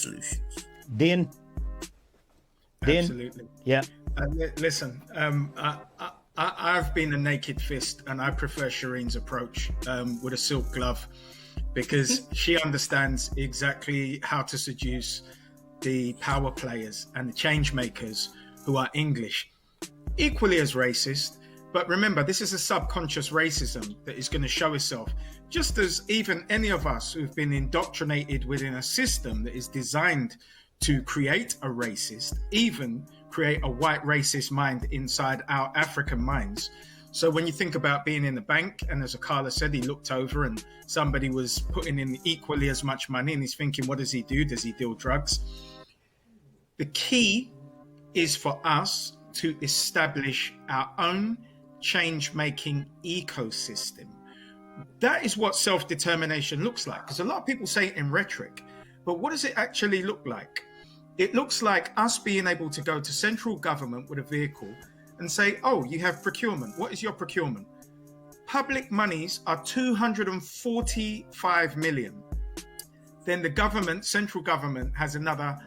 solutions. Dean? Absolutely. Yeah. Listen, I've been a naked fist, and I prefer Shireen's approach with a silk glove, because she understands exactly how to seduce the power players and the change makers who are English, equally as racist. But remember, this is a subconscious racism that is going to show itself, just as even any of us who've been indoctrinated within a system that is designed to create a racist, even create a white racist mind inside our African minds. So when you think about being in the bank, and as Akala said, he looked over and somebody was putting in equally as much money, and he's thinking, what does he do? Does he deal drugs? The key is for us to establish our own change-making ecosystem. That is what self-determination looks like, because a lot of people say it in rhetoric, but what does it actually look like? It looks like us being able to go to central government with a vehicle and say, oh, you have procurement. What is your procurement? Public monies are 245 million. Then the government, central government, has another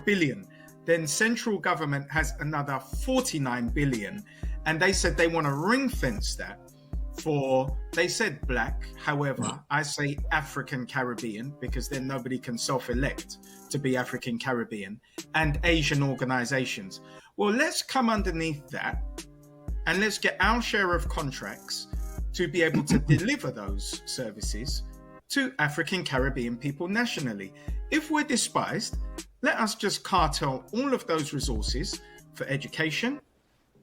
billion. Then central government has another 49 billion. And they said they want to ring fence that for, they said black, however, I say African Caribbean, because then nobody can self-elect to be African Caribbean, and Asian organizations. Well, let's come underneath that and let's get our share of contracts to be able to deliver those services to African Caribbean people nationally. If we're despised, let us just cartel all of those resources for education,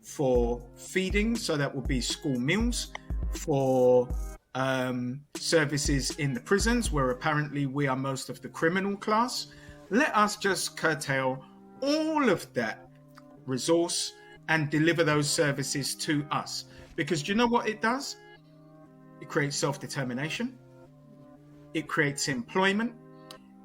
for feeding, so that will be school meals, for services in the prisons, where apparently we are most of the criminal class. Let us just curtail all of that resource and deliver those services to us. Because do you know what it does? It creates self-determination, it creates employment,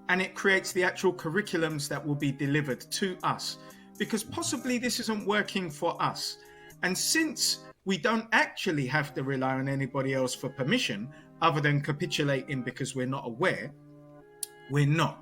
and it creates the actual curriculums that will be delivered to us. Because possibly this isn't working for us. And since we don't actually have to rely on anybody else for permission, other than capitulating because we're not aware, we're not.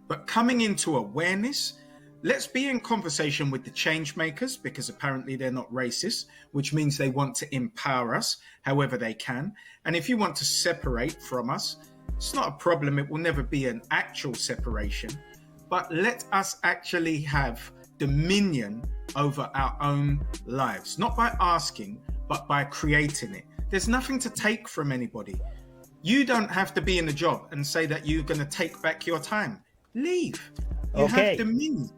But coming into awareness, let's be in conversation with the change makers, because apparently they're not racist, which means they want to empower us however they can. And if you want to separate from us, it's not a problem. It will never be an actual separation. But let us actually have dominion over our own lives, not by asking, but by creating it. There's nothing to take from anybody. You don't have to be in a job and say that you're going to take back your time. Leave. You have dominion.